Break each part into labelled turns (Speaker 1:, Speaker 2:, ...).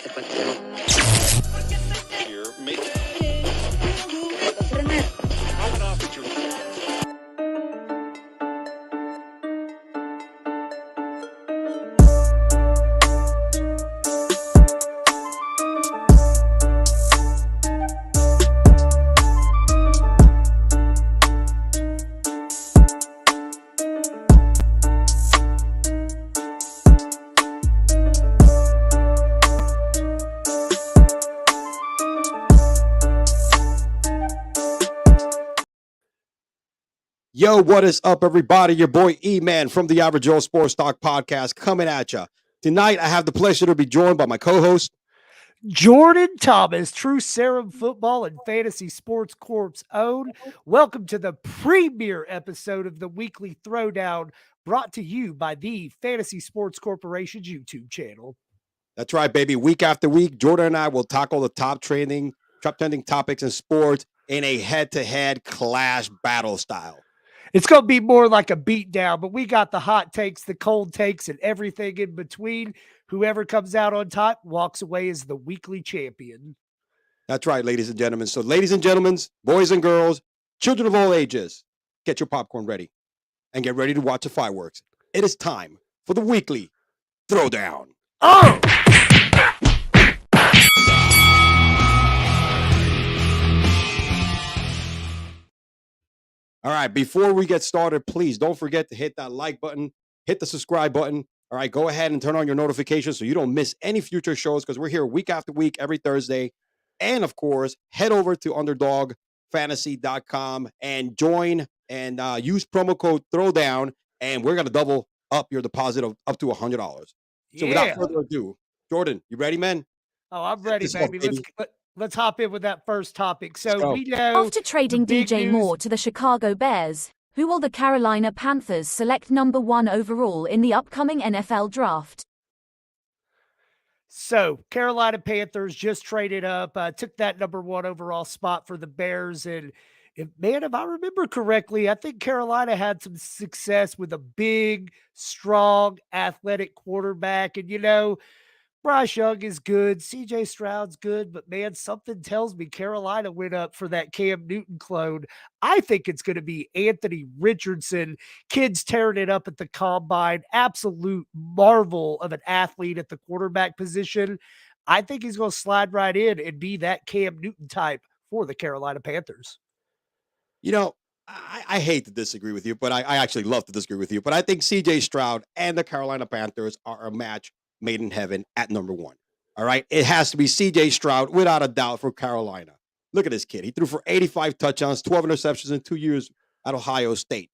Speaker 1: Here, make How off at your
Speaker 2: Yo, what is up, everybody? Your boy E-Man from the Average Joe Sports Talk Podcast coming at you. Tonight, I have the pleasure to be joined by my co-host,
Speaker 3: Jordan Thomas, True Serum Football and Fantasy Sports Corp's own. Welcome to the premiere episode of the Weekly Throwdown, brought to you by the Fantasy Sports Corporation's YouTube channel.
Speaker 2: That's right, baby. Week after week, Jordan and I will tackle the top trending topics in sports in a head-to-head clash battle style.
Speaker 3: It's going to be more like a beatdown, but we got the hot takes, the cold takes, and everything in between. Whoever comes out on top walks away as the weekly champion.
Speaker 2: That's right, ladies and gentlemen. So, ladies and gentlemen, boys and girls, children of all ages, get your popcorn ready and get ready to watch the fireworks. It is time for the Weekly Throwdown.
Speaker 3: Oh!
Speaker 2: All right, before we get started, please don't forget to hit that like button, hit the subscribe button. All right, go ahead and turn on your notifications so you don't miss any future shows because we're here week after week, every Thursday. And of course, head over to underdogfantasy.com and join and use promo code Throwdown, and we're going to double up your deposit of up to $100. So without further ado, Jordan, you ready, man?
Speaker 3: Oh, I'm ready, baby. Let's hop in with that first topic. So we know
Speaker 4: after trading DJ Moore to the Chicago Bears, who will the Carolina Panthers select number 1 overall in the upcoming NFL draft?
Speaker 3: So Carolina Panthers just traded up, took that number 1 overall spot for the Bears. And if I remember correctly, I think Carolina had some success with a big, strong, athletic quarterback. And, Bryce Young is good. CJ Stroud's good, but man, something tells me Carolina went up for that Cam Newton clone. I think it's going to be Anthony Richardson. Kids tearing it up at the combine. Absolute marvel of an athlete at the quarterback position. I think he's going to slide right in and be that Cam Newton type for the Carolina Panthers.
Speaker 2: I hate to disagree with you, but I actually love to disagree with you. But I think CJ Stroud and the Carolina Panthers are a match made in heaven at number 1. All right. It has to be CJ Stroud without a doubt for Carolina. Look at this kid. He threw for 85 touchdowns, 12 interceptions in 2 years at Ohio State.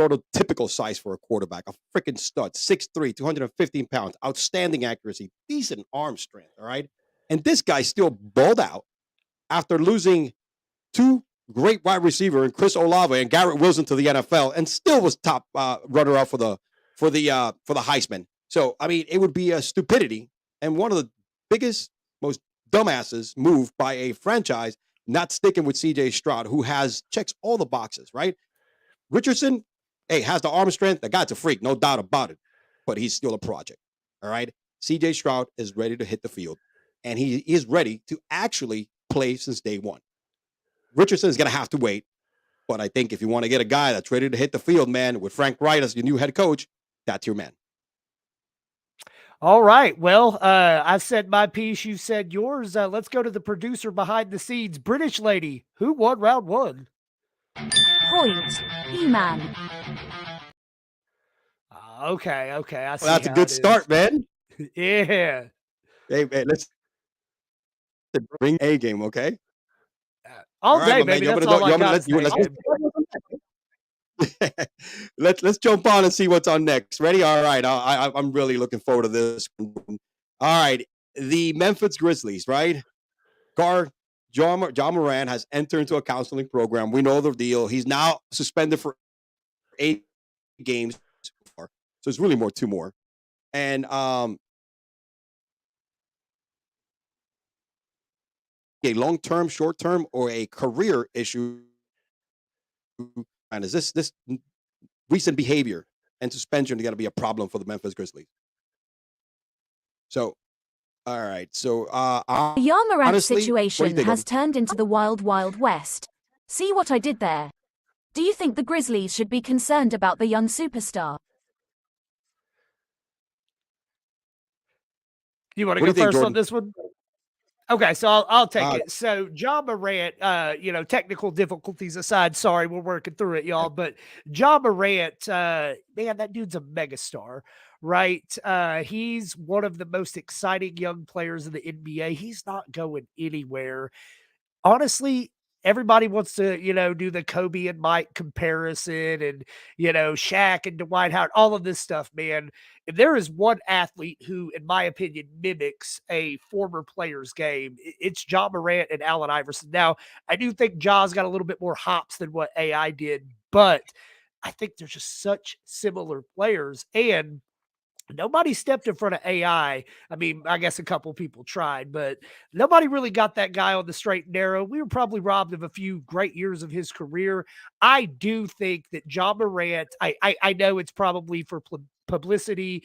Speaker 2: Prototypical size for a quarterback, a freaking stud, 6'3", 215 pounds, outstanding accuracy, decent arm strength. All right. And this guy still balled out after losing 2 great wide receiver in Chris Olave and Garrett Wilson to the NFL, and still was top runner up for the Heisman. So, I mean, it would be a stupidity and one of the biggest, most dumbasses move by a franchise not sticking with CJ Stroud, who checks all the boxes, right? Richardson, has the arm strength. The guy's a freak, no doubt about it, but he's still a project, all right? CJ Stroud is ready to hit the field, and he is ready to actually play since day one. Richardson is going to have to wait, but I think if you want to get a guy that's ready to hit the field, man, with Frank Wright as your new head coach, that's your man.
Speaker 3: All right. Well, I said my piece. You said yours. Let's go to the producer behind the scenes. British lady, who won round 1?
Speaker 4: Point, E-Man.
Speaker 3: Okay. I see.
Speaker 2: Well, that's a good start, man.
Speaker 3: Yeah.
Speaker 2: Hey, man, let's bring a game, okay?
Speaker 3: All day, right, baby. That's all I got.
Speaker 2: Let's jump on and see what's on next. Ready? All right. I'm really looking forward to this. All right. The Memphis Grizzlies, right? John Moran has entered into a counseling program. We know the deal. He's now suspended for 8 games. So it's really 2 more. And a long-term, short-term, or a career issue. And is this recent behavior and suspension going to be a problem for the Memphis Grizzlies? So All right. So,
Speaker 4: The Ja Morant
Speaker 2: honestly, what do you
Speaker 4: situation
Speaker 2: think?
Speaker 4: has turned into the wild, wild west. See what I did there? Do you think the Grizzlies should be concerned about the young superstar?
Speaker 3: You want to
Speaker 2: What do
Speaker 3: go
Speaker 2: you think,
Speaker 3: first on
Speaker 2: Jordan?
Speaker 3: this one? Okay, so I'll take
Speaker 2: Uh,
Speaker 3: it. So Ja Morant, technical difficulties aside, sorry, we're working through it, y'all. But Ja Morant, man, that dude's a megastar, right? He's one of the most exciting young players in the NBA. He's not going anywhere. Honestly, everybody wants to, do the Kobe and Mike comparison and, Shaq and Dwight Howard, all of this stuff, man. If there is one athlete who, in my opinion, mimics a former player's game, it's Ja Morant and Allen Iverson. Now, I do think Ja's got a little bit more hops than what AI did, but I think they're just such similar players. And nobody stepped in front of AI. I mean, I guess a couple people tried, but nobody really got that guy on the straight and narrow. We were probably robbed of a few great years of his career. I do think that Ja Morant, I know it's probably for publicity,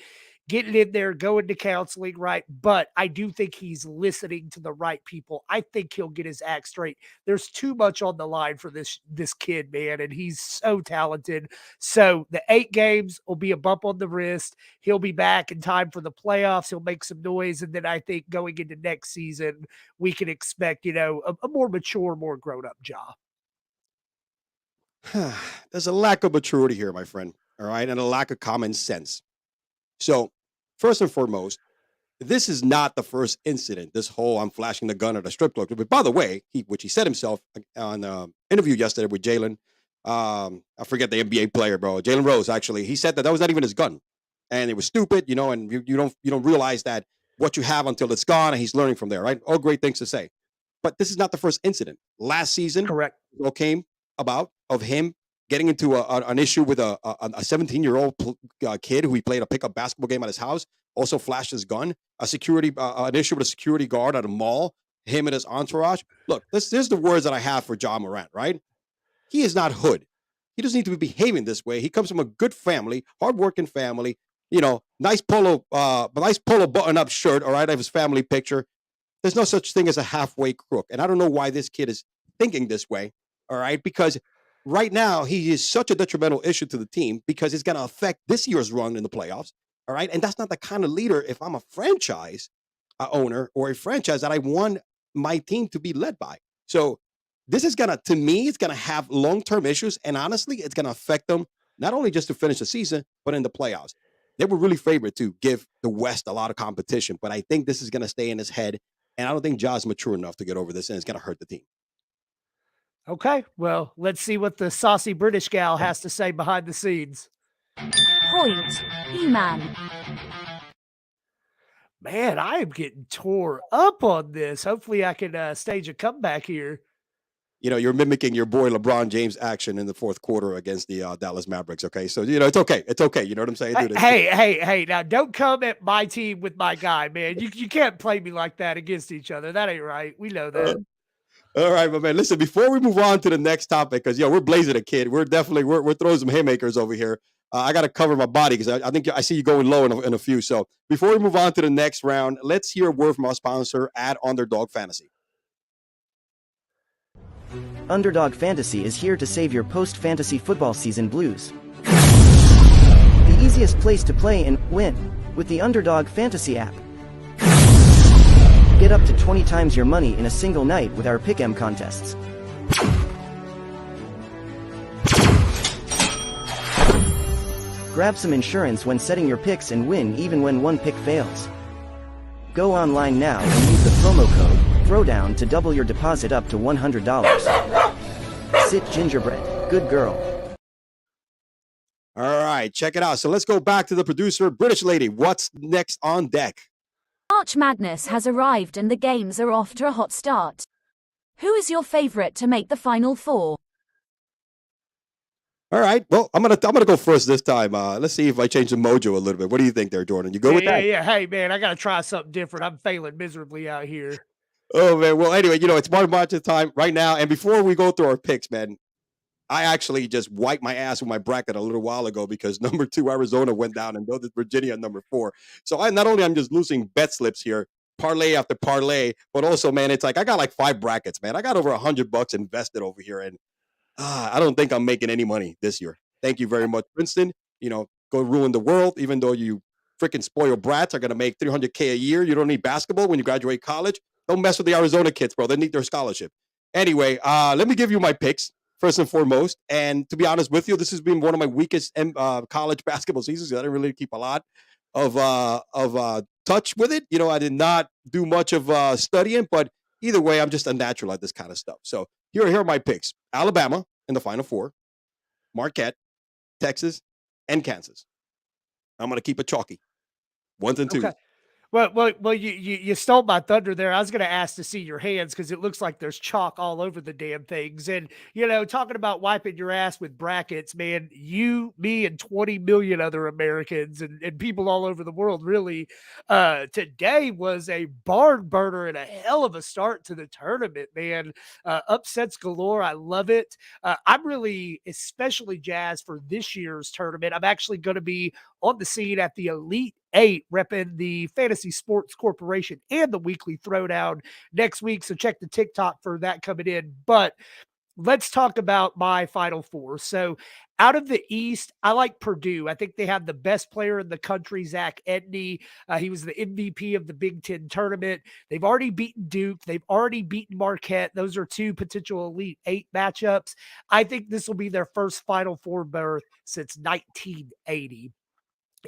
Speaker 3: getting in there, going to counseling, right? But I do think he's listening to the right people. I think he'll get his act straight. There's too much on the line for this kid, man, and he's so talented. So the 8 games will be a bump on the wrist. He'll be back in time for the playoffs. He'll make some noise. And then I think going into next season, we can expect, a more mature, more grown up Ja.
Speaker 2: there's a lack of maturity here, my friend. All right. And a lack of common sense. So, first and foremost, this is not the first incident. This whole I'm flashing the gun at a strip club. But by the way, which he said himself on interview yesterday with Jalen. I forget the NBA player, bro. Jalen Rose. Actually, he said that was not even his gun, and it was stupid. And you don't realize that what you have until it's gone, and he's learning from there, right? All great things to say, but this is not the first incident. Last season,
Speaker 3: Correct.
Speaker 2: what came about of him getting into an issue with a 17-year-old kid who he played a pickup basketball game at his house. Also flashed his gun. An issue with a security guard at a mall. Him and his entourage. Look, here's the words that I have for Ja Morant. Right? He is not hood. He doesn't need to be behaving this way. He comes from a good family, hardworking family. Nice polo button-up shirt. All right, I have his family picture. There's no such thing as a halfway crook, and I don't know why this kid is thinking this way. All right, because right now he is such a detrimental issue to the team because it's going to affect this year's run in the playoffs. All right, and that's not the kind of leader. If I'm a franchise owner or a franchise that I want my team to be led by, so this is to me, it's gonna have long-term issues, and honestly, it's gonna affect them not only just to finish the season, but in the playoffs. They were really favored to give the West a lot of competition, but I think this is gonna stay in his head, and I don't think Ja's mature enough to get over this, and it's gonna hurt the team.
Speaker 3: Okay. Well, let's see what the saucy British gal has to say behind the scenes.
Speaker 4: Point. E-Man.
Speaker 3: Man, I am getting tore up on this. Hopefully, I can stage a comeback here.
Speaker 2: You're mimicking your boy LeBron James action in the fourth quarter against the Dallas Mavericks. Okay, so it's okay. It's okay. You know what I'm saying, dude?
Speaker 3: Hey! Now, don't come at my team with my guy, man. You can't play me like that against each other. That ain't right. We know that.
Speaker 2: All right, my man. Listen, before we move on to the next topic, because we're blazing a kid. We're definitely we're throwing some haymakers over here. I got to cover my body because I think I see you going low in a few. So before we move on to the next round, let's hear a word from our sponsor at Underdog Fantasy.
Speaker 5: Underdog Fantasy is here to save your post-fantasy football season blues. The easiest place to play and win with the Underdog Fantasy app. Get up to 20 times your money in a single night with our Pick'em contests. Grab some insurance when setting your picks and win even when one pick fails. Go online now and use the promo code Throwdown to double your deposit up to $100. Sit gingerbread, good girl.
Speaker 2: All right, check it out. So let's go back to the producer, British lady. What's next on deck?
Speaker 4: March Madness has arrived and the games are off to a hot start. Who is your favorite to make the Final Four?
Speaker 2: All right. Well, I'm gonna go first this time. Let's see if I change the mojo a little bit. What do you think there, Jordan? You go with that?
Speaker 3: Yeah. Hey, man, I got to try something different. I'm failing miserably out here.
Speaker 2: Oh man. Well, anyway, it's March time right now, and before we go through our picks, man, I actually just wiped my ass with my bracket a little while ago because number 2 Arizona went down and Northern Virginia number 4. So I'm just losing bet slips here. parlay after parlay. But also, man, it's like I got like 5 brackets, man. I got over $100 invested over here, and I don't think I'm making any money this year. Thank you very much, Princeton. Go ruin the world, even though you freaking spoiled brats are going to make $300K a year. You don't need basketball when you graduate college. Don't mess with the Arizona kids, bro. They need their scholarship. Anyway, let me give you my picks first and foremost. And to be honest with you, this has been one of my weakest college basketball seasons. I didn't really keep a lot of touch with it. I did not do much of studying, but either way, I'm just unnatural at this kind of stuff. So here are my picks: Alabama in the Final Four, Marquette, Texas, and Kansas. I'm going to keep it chalky. 1s and 2s.
Speaker 3: Okay. Well, you stole my thunder there. I was going to ask to see your hands because it looks like there's chalk all over the damn things. And, talking about wiping your ass with brackets, man, you, me, and 20 million other Americans and people all over the world, really, today was a barn burner and a hell of a start to the tournament, man. Upsets galore. I love it. I'm really especially jazzed for this year's tournament. I'm actually going to be on the scene at the Elite 8, repping the Fantasy Sports Corporation and the Weekly Throwdown next week. So check the TikTok for that coming in. But let's talk about my Final Four. So out of the East, I like Purdue. I think they have the best player in the country, Zach Edney. He was the MVP of the Big Ten tournament. They've already beaten Duke. They've already beaten Marquette. Those are 2 potential Elite 8 matchups. I think this will be their first Final Four berth since 1980.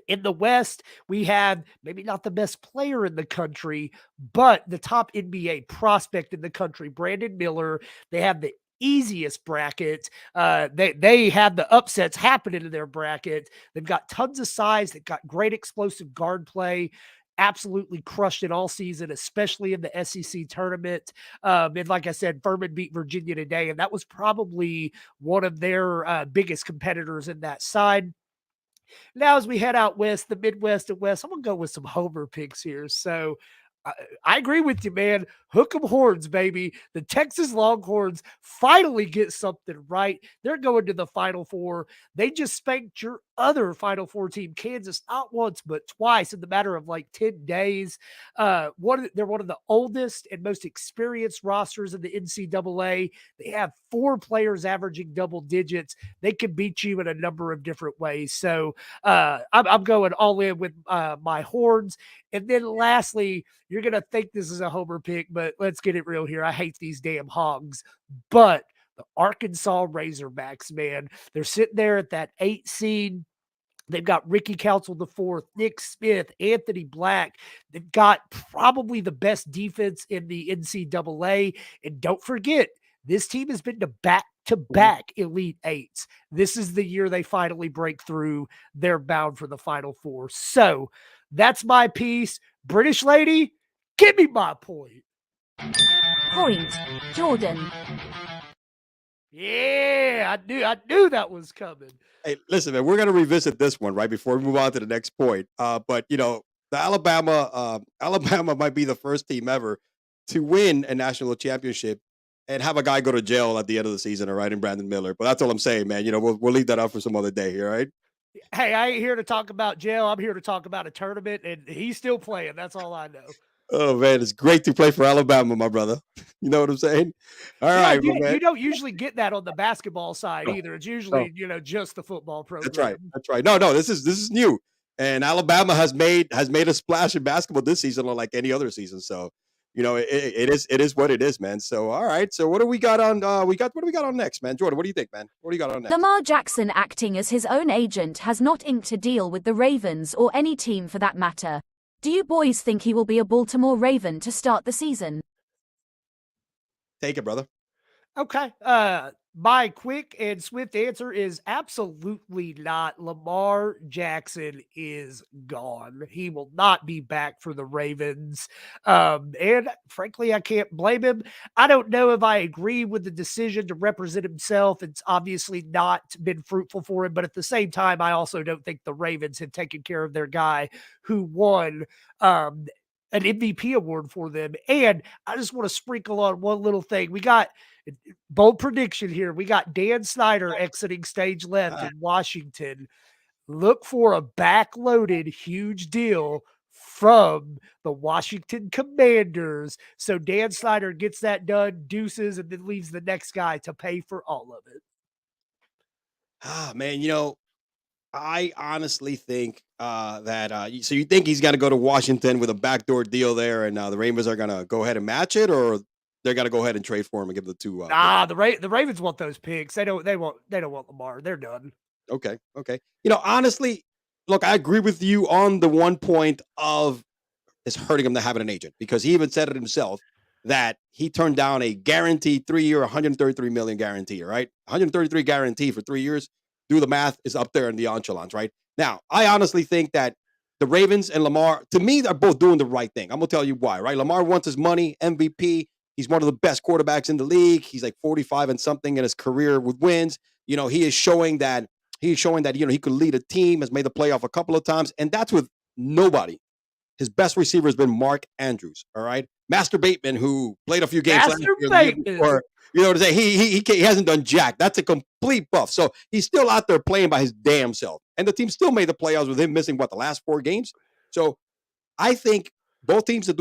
Speaker 3: In the West, we have maybe not the best player in the country, but the top NBA prospect in the country, Brandon Miller. They have the easiest bracket. They have the upsets happening in their bracket. They've got tons of size. They've got great explosive guard play. Absolutely crushed it all season, especially in the SEC tournament. And like I said, Furman beat Virginia today, and that was probably one of their biggest competitors in that side. Now, as we head out west, the Midwest and West, I'm going to go with some homer picks here. So I agree with you, man. Hook 'em horns, baby. The Texas Longhorns finally get something right. They're going to the Final Four. They just spanked your other Final Four team, Kansas, not once, but twice in the matter of like 10 days. They're one of the oldest and most experienced rosters in the NCAA. They have 4 players averaging double digits. They can beat you in a number of different ways. So I'm going all in with my horns. And then lastly, you're going to think this is a homer pick, but let's get it real here. I hate these damn hogs. But the Arkansas Razorbacks, man, they're sitting there at that 8 seed. They've got Ricky Council IV, Nick Smith, Anthony Black. They've got probably the best defense in the NCAA. And don't forget, this team has been to back-to-back Elite Eights. This is the year they finally break through. They're bound for the Final Four. So that's my piece. British lady, give me my point.
Speaker 4: Point, Jordan.
Speaker 3: Yeah, I knew that was coming.
Speaker 2: Hey, listen, man, we're going to revisit this one right before we move on to the next point. But the Alabama might be the first team ever to win a national championship and have a guy go to jail at the end of the season, all right, in Brandon Miller. But that's all I'm saying, man. We'll leave that up for some other day here, all right?
Speaker 3: Hey, I ain't here to talk about jail. I'm here to talk about a tournament, and he's still playing. That's all I know.
Speaker 2: Oh, man, it's great to play for Alabama, my brother. You know what I'm saying? All right, man.
Speaker 3: You don't usually get that on the basketball side either. It's usually, just the football program.
Speaker 2: That's right. No, this is new. And Alabama has made a splash in basketball this season, unlike any other season. So, it is what it is, man. So, all right. So, what do we got on? What do we got on next, man? Jordan, what do you think, man? What do you got on next?
Speaker 4: Lamar Jackson, acting as his own agent, has not inked a deal with the Ravens or any team for that matter. Do you boys think he will be a Baltimore Raven to start the season?
Speaker 2: Take it, brother.
Speaker 3: Okay. My quick and swift answer is absolutely not. Lamar Jackson is gone. He will not be back for the Ravens. And frankly, I can't blame him. I don't know if I agree with the decision to represent himself. It's obviously not been fruitful for him. But at the same time, I also don't think the Ravens have taken care of their guy who won an MVP award for them. And I just want to sprinkle on one little thing. We got bold prediction here. We got Dan Snyder exiting stage left in Washington. Look for a backloaded huge deal from the Washington Commanders. So Dan Snyder gets that done, deuces, and then leaves the next guy to pay for all of it.
Speaker 2: Ah, man, I honestly think that so you think he's going to go to Washington with a backdoor deal there, and the Ravens are going to go ahead and match it, or they're going to go ahead and trade for him and give the two?
Speaker 3: Nah, the Ravens want those picks. They don't want Lamar. They're done.
Speaker 2: Okay, okay. Honestly, look, I agree with you on the one point of it's hurting him to having an agent, because he even said it himself that he turned down a guaranteed 3-year, 133 million guarantee, right? 133 guarantee for 3 years. Do the math, is up there in the echelons, right? Now, I honestly think that the Ravens and Lamar, to me, they're both doing the right thing. I'm gonna tell you why, right? Lamar wants his money, MVP. He's one of the best quarterbacks in the league. He's like 45 and something in his career with wins. He is showing that he could lead a team, has made the playoff a couple of times, and that's with nobody. His best receiver has been Mark Andrews. All right, Master Bateman, who played a few games last year, the year before, you know what I'm saying? He hasn't done jack. That's a complete buff. So he's still out there playing by his damn self, and the team still made the playoffs with him missing the last 4 games. So I think both guys are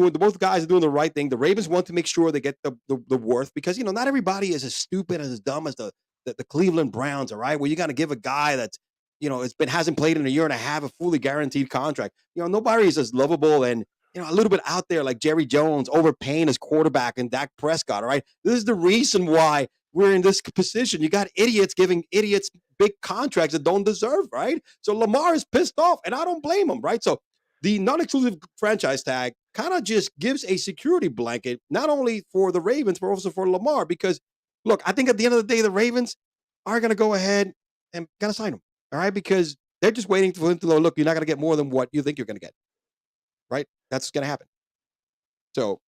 Speaker 2: doing the right thing. The Ravens want to make sure they get the worth, because not everybody is as stupid and as dumb as the Cleveland Browns. All right, well, you got to give a guy that's hasn't played in a year and a half a fully guaranteed contract. Nobody is as lovable and a little bit out there like Jerry Jones overpaying his quarterback and Dak Prescott. All right, this is the reason why we're in this position. You got idiots giving idiots big contracts that don't deserve. Right, so Lamar is pissed off, and I don't blame him. Right, so the non-exclusive franchise tag kind of just gives a security blanket, not only for the Ravens, but also for Lamar. Because, look, I think at the end of the day, the Ravens are going to go ahead and going to sign him. All right, because they're just waiting for him to go, look, you're not going to get more than what you think you're going to get. Right? That's going to happen. So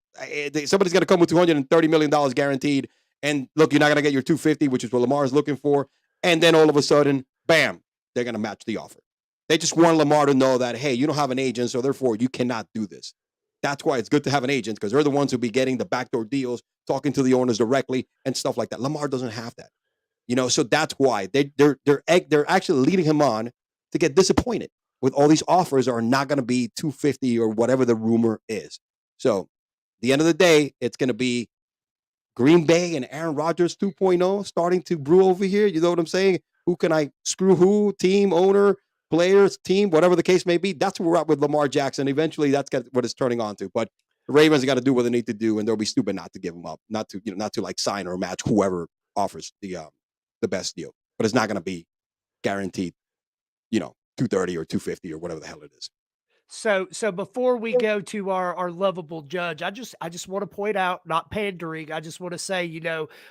Speaker 2: somebody's going to come with $230 million guaranteed. And look, you're not going to get your 250, which is what Lamar is looking for. And then all of a sudden, bam, they're going to match the offer. They just want Lamar to know that, hey, you don't have an agent, so therefore you cannot do this. That's why it's good to have an agent, because they're the ones who be getting the backdoor deals, talking to the owners directly and stuff like that. Lamar doesn't have that. So that's why they're actually leading him on to get disappointed with all these offers are not going to be 250 or whatever the rumor is. So, the end of the day, it's going to be Green Bay and Aaron Rodgers 2.0 starting to brew over here. You know what I'm saying? Who can I screw who? Team, owner, players, team, whatever the case may be. That's where we're at with Lamar Jackson. Eventually, that's what it's turning on to. But the Ravens got to do what they need to do, and they'll be stupid not to give him up, not to like sign or match whoever offers the best deal. But it's not going to be guaranteed, 230 or 250 or whatever the hell it is.
Speaker 3: So before we go to our lovable judge, I just want to point out, not pandering, I just want to say,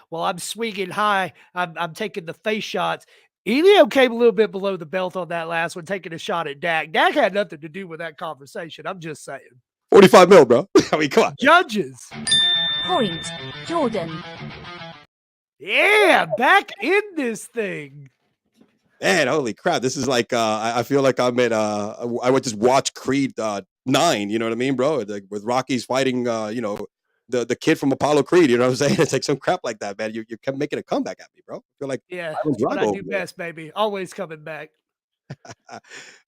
Speaker 3: while I'm swinging high, I'm taking the face shots. Elio came a little bit below the belt on that last one, taking a shot at Dak. Dak had nothing to do with that conversation. I'm just saying.
Speaker 2: 45 mil, bro. I mean, come on.
Speaker 3: Judges.
Speaker 4: Point, Jordan.
Speaker 3: Yeah, back in this thing.
Speaker 2: Man, holy crap. This is like, I feel like I'm at, I would just watch Creed 9, you know what I mean, bro? Like, with Rocky's fighting, the kid from Apollo Creed, you know what I'm saying? It's like some crap like that, man. You're making a comeback at me, bro. I feel like,
Speaker 3: yeah, what I do best, baby. Always coming back.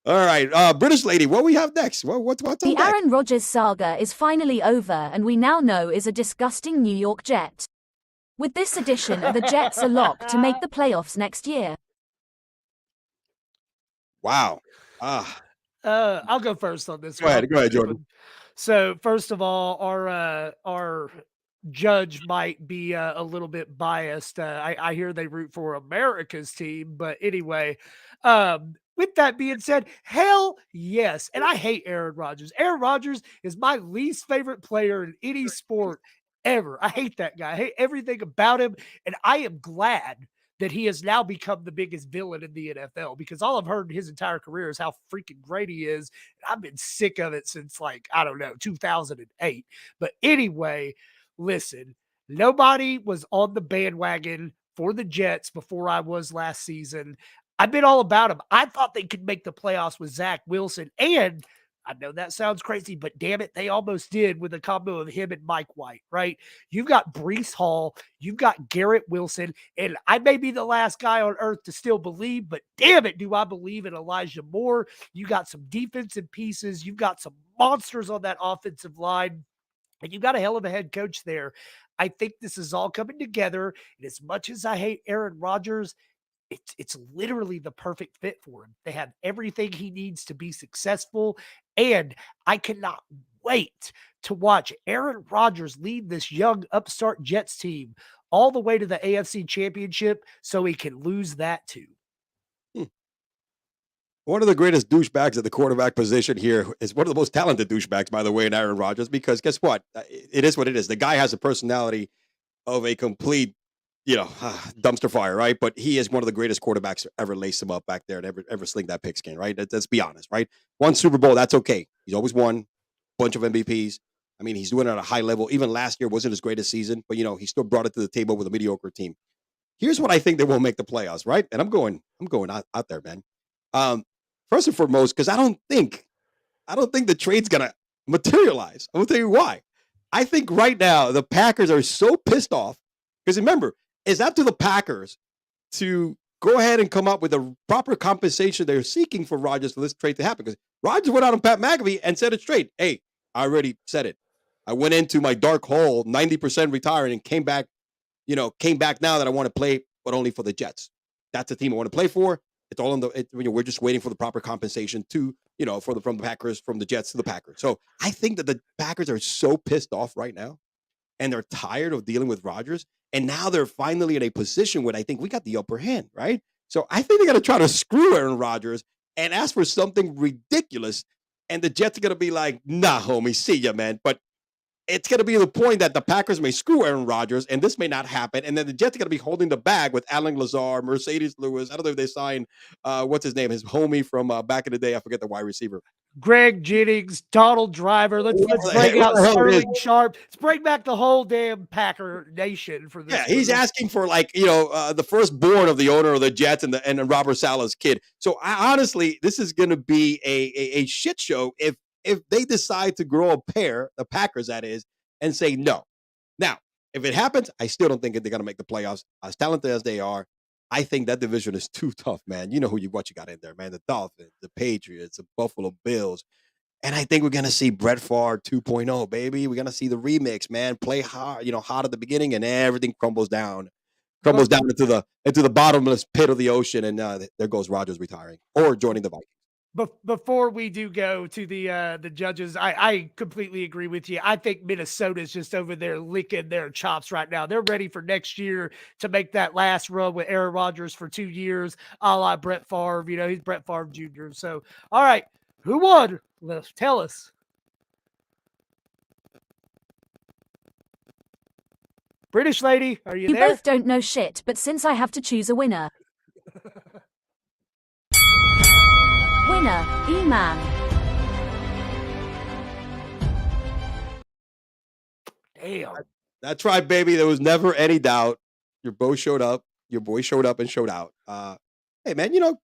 Speaker 2: All right, British lady, what we have next? What's
Speaker 4: the Aaron Rodgers saga is finally over, and we now know is a disgusting New York Jet. With this edition, the Jets are locked to make the playoffs next year.
Speaker 2: Wow.
Speaker 3: I'll go first on this.
Speaker 2: Go ahead, Jordan.
Speaker 3: So first of all, our judge might be a little bit biased. I hear they root for America's team, but anyway, with that being said, hell yes. And I hate Aaron Rodgers. Aaron Rodgers is my least favorite player in any sport ever. I hate that guy. I hate everything about him. And I am glad that he has now become the biggest villain in the NFL, because all I've heard his entire career is how freaking great he is. And I've been sick of it since 2008. But anyway, listen, nobody was on the bandwagon for the Jets before I was last season. I've been all about them. I thought they could make the playoffs with Zach Wilson. And I know that sounds crazy, but damn it, they almost did with a combo of him and Mike White, right? You've got Breece Hall, you've got Garrett Wilson, and I may be the last guy on earth to still believe, but damn it, do I believe in Elijah Moore. You got some defensive pieces, you've got some monsters on that offensive line, and you got a hell of a head coach there. I think this is all coming together. And as much as I hate Aaron Rodgers, it's literally the perfect fit for him. They have everything he needs to be successful, and I cannot wait to watch Aaron Rodgers lead this young upstart Jets team all the way to the AFC Championship so he can lose that too.
Speaker 2: One of the greatest douchebags at the quarterback position here is one of the most talented douchebags, by the way, in Aaron Rodgers, because guess what? It is what it is. The guy has a personality of a complete, dumpster fire, right? But he is one of the greatest quarterbacks to ever lace him up back there and ever sling that pigskin, right? Let's be honest, right? One Super Bowl, that's okay. He's always won. Bunch of MVPs. I mean, he's doing it at a high level. Even last year wasn't his greatest season, but he still brought it to the table with a mediocre team. Here's what I think they won't make the playoffs, right? And I'm going out there, man. First and foremost, because I don't think the trade's gonna materialize. I'm gonna tell you why. I think right now the Packers are so pissed off because remember, it's up to the Packers to go ahead and come up with a proper compensation they're seeking for Rodgers for this trade to happen. Because Rodgers went out on Pat McAfee and said it straight. Hey, I already said it. I went into my dark hole, 90% retiring, and came back now that I want to play, but only for the Jets. That's the team I want to play for. It's all we're just waiting for the proper compensation from the Packers, from the Jets to the Packers. So I think that the Packers are so pissed off right now, and they're tired of dealing with Rodgers. And now they're finally in a position where I think we got the upper hand, right? So I think they're going to try to screw Aaron Rodgers and ask for something ridiculous. And the Jets are going to be like, nah, homie, see ya, man. But it's going to be the point that the Packers may screw Aaron Rodgers, and this may not happen. And then the Jets are going to be holding the bag with Alan Lazar, Mercedes Lewis. I don't know if they signed, what's his name? His homie from back in the day. I forget the wide receiver.
Speaker 3: Greg Jennings, Donald Driver. Let's bring out Sterling Sharp. Let's bring back the whole damn Packer nation for this.
Speaker 2: Yeah, he's asking for the firstborn of the owner of the Jets and Robert Saleh's kid. So honestly, this is going to be a shit show if they decide to grow a pair, the Packers that is, and say no. Now, if it happens, I still don't think they're going to make the playoffs. As talented as they are, I think that division is too tough, man. You know what you got in there, man. The Dolphins, the Patriots, the Buffalo Bills. And I think we're going to see Brett Favre 2.0, baby. We're going to see the remix, man. Play hard, hot at the beginning, and everything crumbles down into the bottomless pit of the ocean, and there goes Rodgers retiring or joining the Vikings.
Speaker 3: But before we do go to the judges, I completely agree with you. I think Minnesota's just over there licking their chops right now. They're ready for next year to make that last run with Aaron Rodgers for 2 years, a la Brett Favre. He's Brett Favre Jr. So, all right, who won? Tell us. British lady, are you there?
Speaker 4: You both don't know shit, but since I have to choose a winner. Winner, E-Man.
Speaker 3: Damn.
Speaker 2: That's right, baby. There was never any doubt. Your boy showed up. Your boy showed up and showed out. Hey, man, you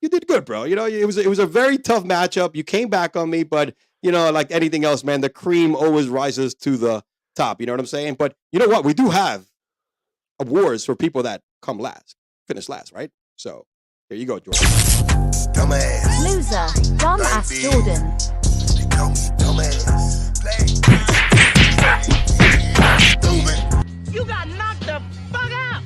Speaker 2: did good, bro. It was a very tough matchup. You came back on me, but, like anything else, man, the cream always rises to the top. You know what I'm saying? But you know what? We do have awards for people that finish last, right? So here you go, Jordan.
Speaker 6: Dumbass.
Speaker 4: Loser, dumbass Jordan.
Speaker 6: She call me dumbass. Stupid.
Speaker 7: You got knocked the fuck out.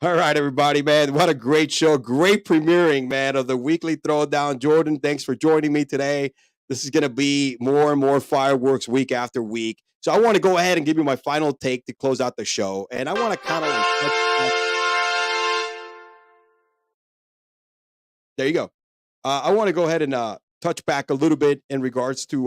Speaker 2: All right, everybody, man. What a great show. Great premiering, man, of the Weekly Throwdown. Jordan, thanks for joining me today. This is going to be more and more fireworks week after week. So I want to go ahead and give you my final take to close out the show. And I want to kind of... There you go. I want to go ahead and touch back a little bit in regards to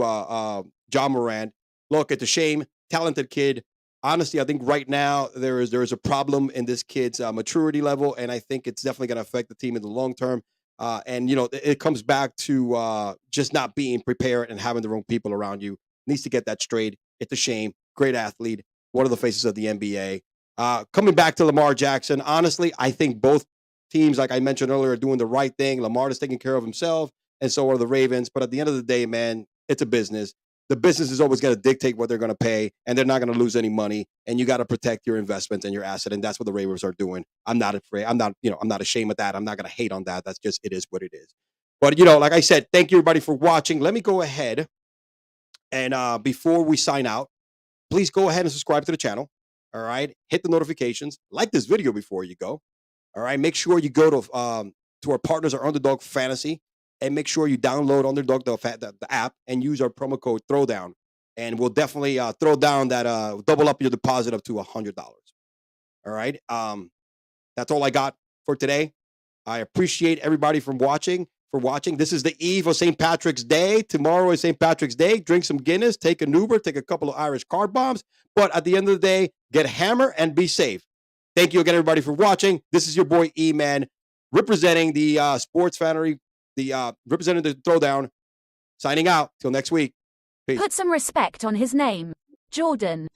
Speaker 2: John Morant. Look, it's a shame. Talented kid. Honestly, I think right now there is a problem in this kid's maturity level, and I think it's definitely going to affect the team in the long term. And it comes back to just not being prepared and having the wrong people around you. Needs to get that straight. It's a shame. Great athlete. One of the faces of the NBA. Coming back to Lamar Jackson, honestly, I think both teams, like I mentioned earlier, are doing the right thing. Lamar is taking care of himself, and so are the Ravens. But at the end of the day, man, it's a business. The business is always going to dictate what they're going to pay, and they're not going to lose any money. And you got to protect your investment and your asset, and that's what the Ravens are doing. I'm not afraid. I'm not ashamed of that. I'm not going to hate on that. That's just, it is what it is. But like I said, thank you everybody for watching. Let me go ahead and before we sign out, please go ahead and subscribe to the channel. All right, hit the notifications. Like this video before you go. All right, make sure you go to our partners, our Underdog Fantasy, and make sure you download Underdog the app and use our promo code Throwdown, and we'll definitely throw down that double up your deposit up to $100. All right, that's all I got for today. I appreciate everybody for watching. This is the eve of St. Patrick's Day. Tomorrow is St. Patrick's Day. Drink some Guinness, take an Uber, take a couple of Irish car bombs. But at the end of the day, get hammered and be safe. Thank you again, everybody, for watching. This is your boy E-Man, representing the Sports Fantasy, representing the Throwdown. Signing out. Till next week. Peace.
Speaker 4: Put some respect on his name. Jordan.